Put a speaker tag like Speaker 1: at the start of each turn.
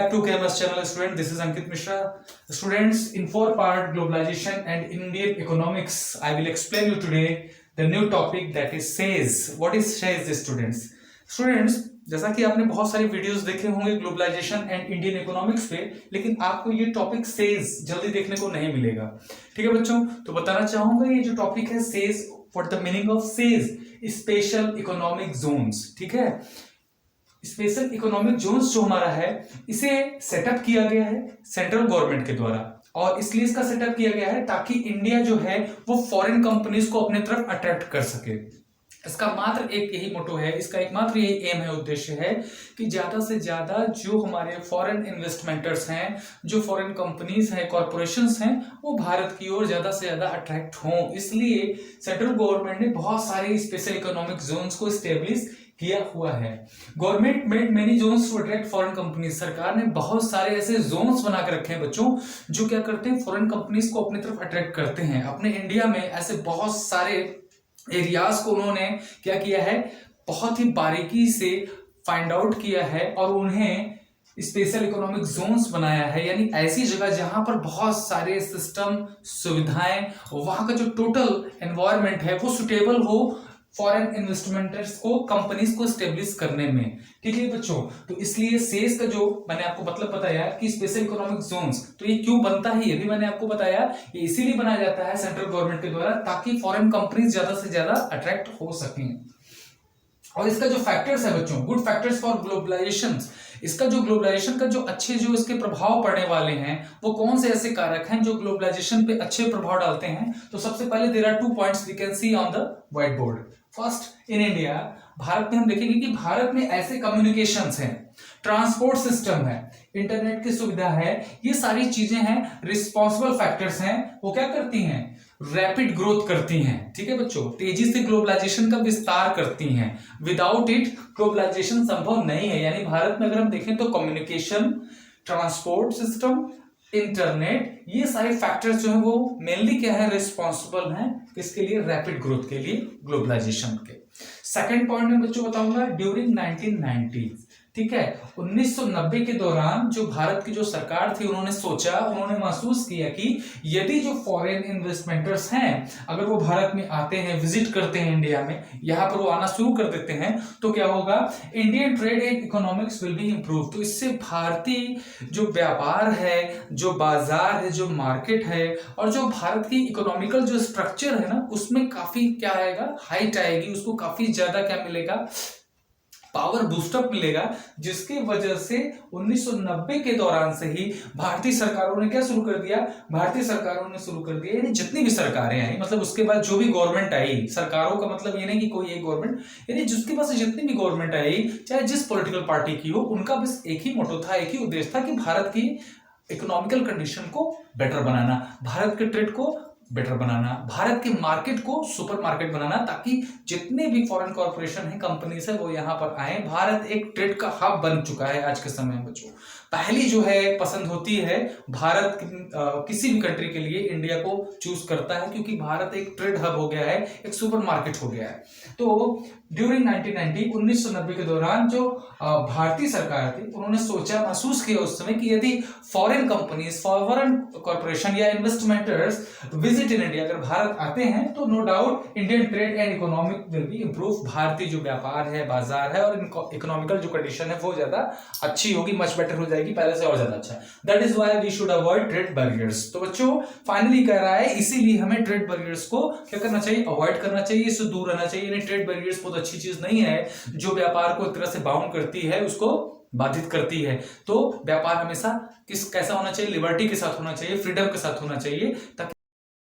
Speaker 1: Back to KMS channel student, this is Ankit Mishra. Students, in 4 part globalization and Indian economics, I will explain you today the new topic that is SAES. What is SAES students? Students, जैसा कि आपने बहुत सारी videos देखे होंगे globalisation and Indian economics पे, लेकिन आपको ये टॉपिक सेज जल्दी देखने को नहीं मिलेगा। ठीक है बच्चों, तो बताना चाहूंगा ये जो टॉपिक है says, what the meaning of says, special economic Jones. ठीक है, स्पेशल इकोनॉमिक जोन्स जो हमारा है इसे सेटअप किया गया है सेंट्रल गवर्नमेंट के द्वारा, और इसलिए इसका सेटअप किया गया है ताकि इंडिया जो है वो फॉरेन कंपनीज को अपने तरफ अट्रैक्ट कर सके। इसका मात्र एक यही मोटो है, इसका एकमात्र यही एम है, उद्देश्य है कि ज्यादा से ज्यादा जो हमारे फॉरेन इन्वेस्टमेंटर्स हैं, जो फॉरेन कंपनीज हैं, कॉर्पोरेशंस हैं, वो भारत की ओर ज्यादा से ज्यादा अट्रैक्ट हों। इसलिए सेंट्रल गवर्नमेंट ने बहुत सारे स्पेशल इकोनॉमिक जोन्स को स्टेब्लिश किया हुआ है। Government made many zones to attract foreign companies. सरकार ने बहुत सारे ऐसे जोन्स बना के रखे हैं बच्चों, जो क्या करते हैं, फॉरेन कंपनीज को अपनी तरफ अट्रैक्ट करते हैं। अपने इंडिया में ऐसे बहुत सारे एरियाज को उन्होंने क्या किया है, बहुत ही बारीकी से फाइंड आउट किया है और उन्हें स्पेशल इकोनॉमिक जोन्स बनाया है, यानी ऐसी जगह जहां पर बहुत सारे सिस्टम, सुविधाएं, वहां का जो टोटल एनवायरनमेंट है वो सुटेबल हो फॉरेन इन्वेस्टमेंटर्स को, कंपनीज को स्टेब्लिश करने में। ठीक है बच्चों, तो इसलिए सेज का जो मैंने आपको मतलब बताया कि स्पेशल इकोनॉमिक जोन्स, तो ये क्यों बनता है ये भी मैंने आपको बताया। ये इसीलिए बनाया जाता है सेंट्रल गवर्नमेंट के द्वारा ताकि फॉरेन कंपनीज ज्यादा से ज्यादा अट्रैक्ट हो सकें। और इसका जो फैक्टर्स है बच्चों, गुड फैक्टर्स फॉर ग्लोबलाइजेशन, इसका जो ग्लोबलाइजेशन का जो अच्छे जो इसके प्रभाव पड़ने वाले हैं वो कौन से ऐसे कारक हैं जो ग्लोबलाइजेशन पे अच्छे प्रभाव डालते हैं। तो सबसे पहले there are 2 points we can see on the white board. First, in India, Bharat में हम देखेंगे कि भारत में ऐसे कम्युनिकेशंस हैं, ट्रांसपोर्ट सिस्टम है, इंटरनेट की सुविधा है, ये सारी चीजें हैं, रिस्पॉन्सिबल फैक्टर्स हैं, वो क्या करती हैं, रैपिड ग्रोथ करती हैं। ठीक है बच्चों, तेजी से ग्लोबलाइजेशन का विस्तार करती हैं। विदाउट इट ग्लोबलाइजेशन संभव नहीं है। यानी भारत में अगर हम देखें तो कम्युनिकेशन, ट्रांसपोर्ट सिस्टम, इंटरनेट, ये सारे फैक्टर्स जो हैं वो मेनली क्या है, रिस्पॉन्सिबल हैं किसके लिए, रैपिड ग्रोथ के लिए, ग्लोबलाइजेशन के। सेकंड पॉइंट में बच्चों बताऊंगा, ड्यूरिंग 1990, ठीक है, 1990 के दौरान जो भारत की जो सरकार थी, उन्होंने सोचा, उन्होंने महसूस किया कि यदि जो फॉरेन इन्वेस्टमेंटर्स हैं अगर वो भारत में आते हैं, विजिट करते हैं इंडिया में, यहां पर वो आना शुरू कर देते हैं, तो क्या होगा, Indian trade and economics will be improve. तो इससे भारतीय जो व्यापार है, जो बाजार है, जो मार्केट है, और जो भारत की इकोनॉमिकल जो स्ट्रक्चर है ना, उसमें काफी क्या आएगा, हाइट आएगी, उसको काफी ज्यादा क्या मिलेगा, पावर बूस्टअप मिलेगा। जिसकी वजह से 1990 के दौरान से ही भारतीय सरकारों ने क्या शुरू कर दिया, भारतीय सरकारों ने शुरू कर दिया, यानी जितनी भी सरकारें आई, मतलब उसके बाद जो भी गवर्नमेंट आई, सरकारों का मतलब ये नहीं कि कोई एक गवर्नमेंट, यानी जिसके पास जितनी भी गवर्नमेंट आई, चाहे जिस पॉलिटिकल पार्टी की हो, उनका बस एक ही मोटो था, एक ही उद्देश्य था कि भारत की इकोनॉमिकल कंडीशन को बेटर बनाना, भारत के ट्रेड को बेटर बनाना, भारत के मार्केट को सुपर मार्केट बनाना, ताकि जितने भी फॉरेन कॉर्पोरेशन है, कंपनीज है, वो यहां पर आए। भारत एक ट्रेड का हब बन चुका है आज के समय में बच्चों। पहली जो है पसंद होती है, भारत किसी भी कंट्री के लिए इंडिया को चूज करता है, क्योंकि भारत एक ट्रेड हब हो गया है, एक सुपर मार्केट हो गया है। तो ड्यूरिंग 1990 के दौरान जो भारतीय सरकार थी, उन्होंने सोचा, महसूस किया उस समय कि यदि फॉरेन कंपनीज, फॉरेन कॉर्पोरेशन या इन्वेस्टमेंटर्स विजिट इन इंडिया, अगर भारत आते हैं, तो no doubt Indian trade and economic will be improve. भारतीय जो व्यापार है, बाजार है, और इकोनॉमिकल जो कंडीशन है वो ज्यादा अच्छी होगी, मच बेटर हो जाएगी, पहले से और ज्यादा अच्छा। That is why we should avoid trade barriers. तो बच्चों फाइनली कह रहा है, इसीलिए हमें ट्रेड बैरियर्स को क्या करना चाहिए, अवॉइड करना चाहिए, इससे दूर रहना चाहिए। यानी ट्रेड बैरियर्स बहुत अच्छी चीज नहीं है, जो व्यापार को एक तरह से बाउंड करती है, उसको बाधित करती है। तो व्यापार हमेशा कैसा होना चाहिए, लिबर्टी के साथ होना चाहिए, फ्रीडम के साथ होना चाहिए, ताकि